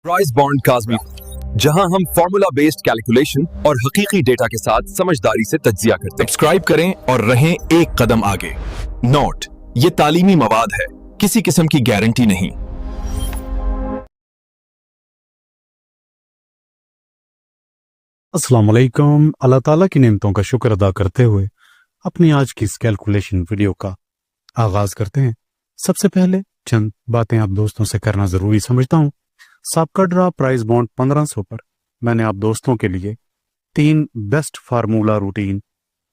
Price bond Kazmi, जहां हम formula based calculation और हकीकी डेटा के साथ समझदारी से तज्जिया करते हैं। सब्सक्राइब करें और रहें एक कदम आगे। नोट, ये तालीमी मवाद है, किसी किस्म की गारंटी नहीं। अस्सलाम वालेकुम। अल्लाह ताला की नेमतों का शुक्र अदा करते हुए अपनी आज की इस कैलकुलेशन वीडियो का आगाज करते हैं। सबसे पहले चंद बातें आप दोस्तों से करना जरूरी समझता हूं। सबका ड्रा प्राइस बॉन्ड 1500 पर मैंने आप दोस्तों के लिए 3 बेस्ट फार्मूला रूटीन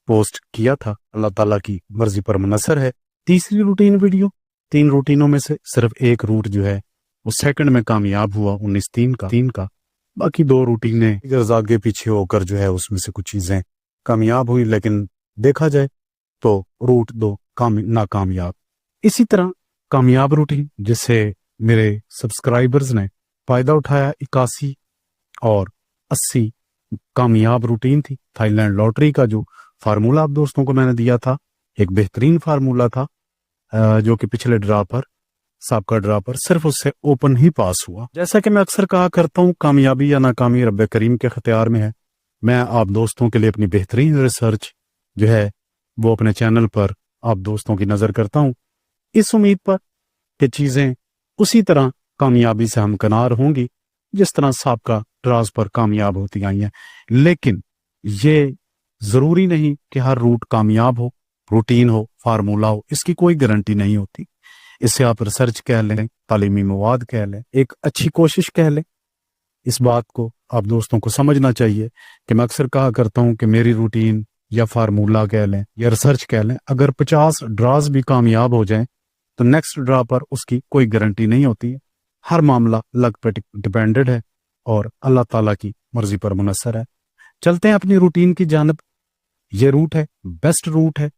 पोस्ट किया था। अल्लाह ताला की मर्जी पर मुनसर है तीसरी रूटीन वीडियो। 3 रूटीनों में से सिर्फ एक रूट जो है वो सेकंड में कामयाब हुआ 19-3 का। बाकी 2 रूटीनें आगे पीछे होकर जो है उसमें से कुछ चीजें कामयाब हुई, लेकिन देखा जाए तो रूट 2 नाकामयाब। इसी तरह कामयाब रूटीन जिससे मेरे सब्सक्राइबर्स ने फायदा उठाया 81 और 80 कामयाब रूटीन थी। थाईलैंड लॉटरी का जो फार्मूला आप दोस्तों को मैंने दिया था एक बेहतरीन फार्मूला था, जो कि पिछले ड्रा पर सबका ड्रा पर सिर्फ उससे ओपन ही पास हुआ। जैसा कि मैं अक्सर कहा करता हूं, कामयाबी या नाकामी रब्बे करीम के अख्तियार में है। मैं आप दोस्तों के लिए अपनी बेहतरीन रिसर्च जो है वो अपने चैनल पर आप दोस्तों की नजर करता हूं, इस उम्मीद पर कि चीजें उसी तरह कामयाबी से हमकनार होंगी जिस तरह सबका ड्राज पर कामयाब होती आई हैं। लेकिन ये जरूरी नहीं कि हर रूट कामयाब हो, रूटीन हो, फार्मूला हो, इसकी कोई गारंटी नहीं होती। इसे आप रिसर्च कह लें, तालीमी मवाद कह लें, एक अच्छी कोशिश कह लें। इस बात को आप दोस्तों को समझना चाहिए कि मैं अक्सर कहा करता हूं कि मेरी रूटीन या फार्मूला कह लें या रिसर्च कह लें, अगर 50 ड्राज भी कामयाब हो जाएं तो नेक्स्ट ड्रा पर उसकी कोई गारंटी नहीं होती है। हर मामला लक पर डिपेंडेड है और अल्लाह ताला की मर्जी पर मुनसर है। चलते हैं अपनी रूटीन की जानिब। ये रूट है, बेस्ट रूट है।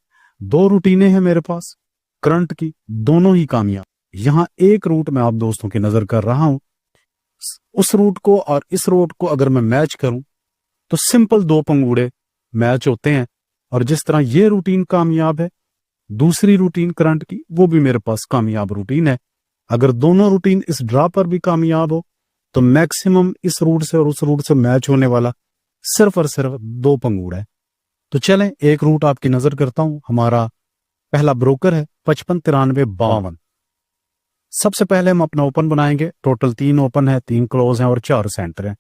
2 रूटीनें हैं मेरे पास करंट की, दोनों ही कामयाब। यहां एक रूट मैं आप दोस्तों की नजर कर रहा हूं, उस रूट को और इस रूट को अगर मैं मैच करूं तो सिंपल 2 पंगूड़े मैच होते हैं। और जिस तरह ये रूटीन कामयाब है, दूसरी रूटीन करंट की वो भी मेरे पास कामयाब रूटीन है। अगर दोनों रूटीन इस ड्रा पर भी कामयाब हो तो मैक्सिमम इस रूट से और उस रूट से मैच होने वाला सिर्फ और सिर्फ 2 पंगूड़ है। तो चलें एक रूट आपकी नजर करता हूं। हमारा पहला ब्रोकर है 55-93-52। सबसे पहले हम अपना ओपन बनाएंगे। टोटल 3 ओपन है, 3 क्लोज हैं और 4 सेंटर हैं।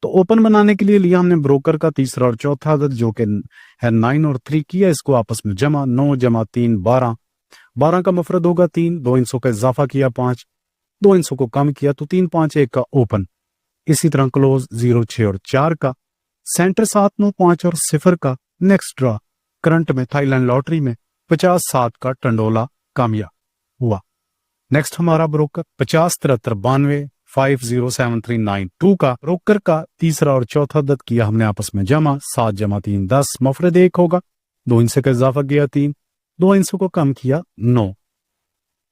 तो ओपन बनाने के लिए लिया हमने ब्रोकर का तीसरा और चौथा अदद जो कि है 9 और 3, किया इसको आपस में जमा। 9 जमा 3 12, 12 का मफरद होगा 3, 2 इंचों का इजाफा किया 5, 2 इंचों को कम किया तो 3 5 1 का ओपन। इसी तरह क्लोज 0 6 और 4 का, सेंटर 7 9 5 और 0 का। नेक्स्ट ड्रा करंट में थाईलैंड लॉटरी में 50-7 का टंडोला कामयाब हुआ। नेक्स्ट हमारा ब्रोकर 50-73-92 507392 का। ब्रोकर का तीसरा और चौथा अदद किया हमने आपस में जमा। 7 जमा 3 10, मफरद 1 होगा, 2 इंच का इजाफा किया 3, 2 इंचों को कम किया 9।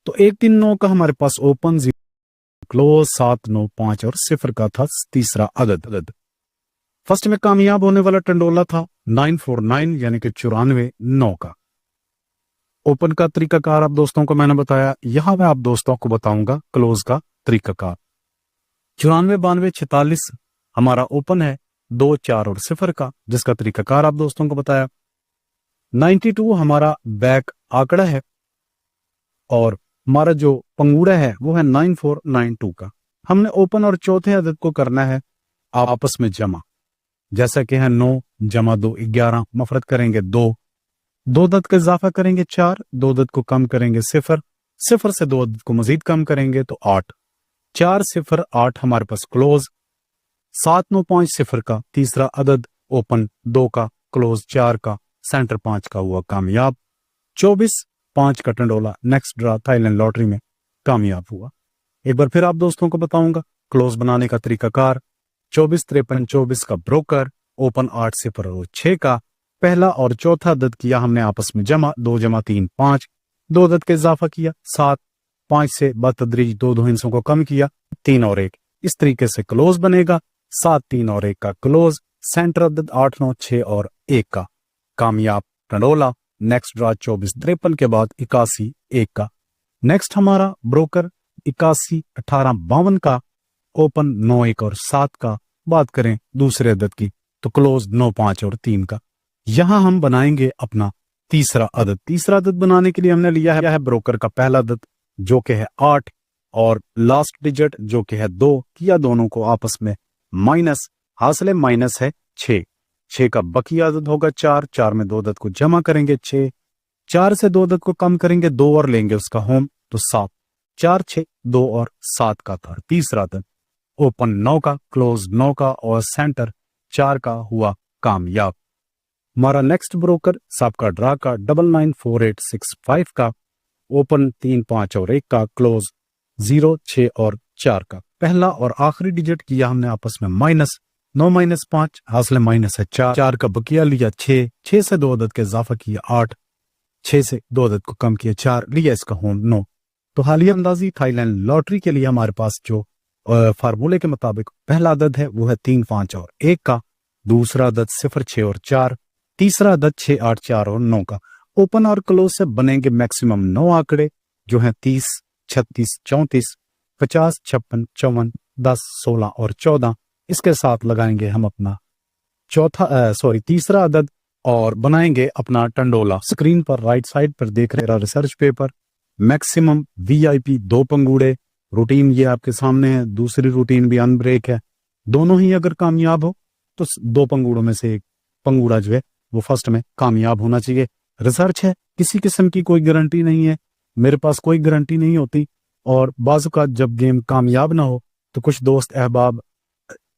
तो 1 3 9 का हमारे पास ओपन, 0 क्लोज, 7 9 5 और 0 का था तीसरा अदद। फर्स्ट में कामयाब होने वाला टंडोला था 949 यानी कि 94-9 का। ओपन का तरीकाकार आप दोस्तों को मैंने बताया, यहां मैं आप दोस्तों को बताऊंगा क्लोज का तरीकाकार। 94-92-46 हमारा ओपन है 2 4 और 0 का, जिसका तरीकाकार आप दोस्तों को बताया। 92 हमारा बैक आंकड़ा है और हमारा जो पंगूड़ा है वो है 9492 का। हमने ओपन और चौथे अदद को करना है आपस में जमा। जैसा कि है 9 जमा 2 11, मफरत करेंगे 2, 2 अदद का इजाफा करेंगे 4, 2 अदद को कम करेंगे 0, 0 से 2 अदद को मजीद कम करेंगे तो 8, 4 0 8 हमारे पास क्लोज। 7 9 5 0 का तीसरा अदद, ओपन 2 का, क्लोज 4 का, सेंटर 5 का हुआ कामयाब। 24-5 का टंडोला नेक्स्ट ड्रा थाईलैंड लॉटरी में कामयाब हुआ। एक बार फिर आप दोस्तों को बताऊंगा क्लोज बनाने का तरीकाकार। 24-53-24 का ब्रोकर, ओपन 8 0 और 6 का। पहला और चौथा अदद किया हमने आपस में जमा। 2 जमा 3 5, 2 अदद का इजाफा किया 7, 5 से बतदरीज 2 इंचों को कम किया 3 और 1। इस तरीके से क्लोज बनेगा। 7 3 और 1 का क्लोज, सेंटर अदद 8 9 6 और 1 का कामयाब टंडोला। नेक्स्ट ड्रा 24-53 के बाद 81-1 का। नेक्स्ट हमारा ब्रोकर 81-18-52 का। ओपन 9 1 और 7 का। बात करें दूसरे अदद की तो क्लोज 9 5 और 3 का। यहां हम बनाएंगे अपना तीसरा अदद। तीसरा अदद बनाने के लिए हमने लिया है ब्रोकर का पहला अदद जो कि है 8 और लास्ट डिजिट जो कि है 2। किया दोनों को आपस में माइनस, हासिल माइनस है 6। 6 का बकिया अदद होगा 4। 4 में 2 अदद को जमा करेंगे 6। 4 से 2 अदद को कम करेंगे 2 और लेंगे उसका होम तो 7। 4 6 2 और 7 का था तीसरा अदद। ओपन 9 का, क्लोज 9 का और सेंटर 4 का हुआ कामयाब। हमारा नेक्स्ट ब्रोकर सबका ड्रा का 994865 का। ओपन 3 5 और 1 का, क्लोज 0 6 और 4 का। पहला और आखिरी डिजिट किया हमने आपस में माइनस। 9 माइनस 5 हासिल माइनस है 4। 4 का बकिया लिया 6। 6 से 2 अदद के इजाफा किया 8। 6 से 2 अदद को कम किया 4, लिया इसका होम 9। तो हालिया अंदाजी थाईलैंड लॉटरी के लिए हमारे पास जो फार्मूले के मुताबिक पहला अदद है वो है 3 5 और 1 का। दूसरा अदद 0 6 और 4। तीसरा अदद 6 8 4 और 9 का। ओपन और क्लोज से बनेंगे मैक्सिमम 9 आंकड़े जो हैं 30 36 34 50 56 54 10 16 और 14। इसके साथ लगाएंगे हम अपना तीसरा अदद और बनाएंगे अपना टंडोला। स्क्रीन पर राइट साइड पर देख रहे रिसर्च पेपर, मैक्सिमम VIP 2 पंगूड़े। रूटीन ये आपके सामने है, दूसरी रूटीन भी अनब्रेक है। दोनों ही अगर कामयाब हो तो 2 पंगूड़ों में से एक पंगूड़ा जो है वो फर्स्ट में कामयाब होना चाहिए। रिसर्च है, किसी किस्म की कोई गारंटी नहीं है, मेरे पास कोई गारंटी नहीं होती। और बाज़ औक़ात जब गेम कामयाब ना हो तो कुछ दोस्त अहबाब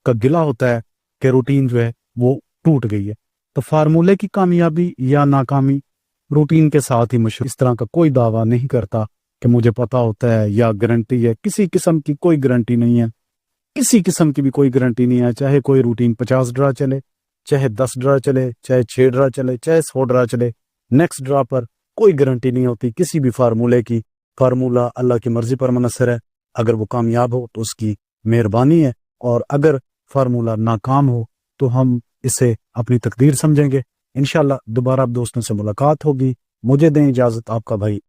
का गिला होता है कि रूटीन जो है वो टूट गई है। तो फार्मूले की कामयाबी या नाकामी रूटीन के साथ ही मशहूर। इस तरह का कोई दावा नहीं करता कि मुझे पता होता है या गारंटी है। किसी किस्म की कोई गारंटी नहीं है, किसी किस्म की भी कोई गारंटी नहीं है। चाहे कोई रूटीन 50 ड्रा चले, चाहे 10 ड्रा चले, चाहे 6 ड्रा चले, चाहे 100 ड्रा चले, नेक्स्ट ड्रा पर कोई गारंटी नहीं होती किसी भी फार्मूले की। फार्मूला अल्लाह की मर्जी पर मुनहसर है। अगर वो कामयाब हो तो उसकी मेहरबानी है, और अगर फार्मूला नाकाम हो तो हम इसे अपनी तकदीर समझेंगे। इंशाल्लाह दोबारा आप दोस्तों से मुलाकात होगी। मुझे दें इजाजत, आपका भाई।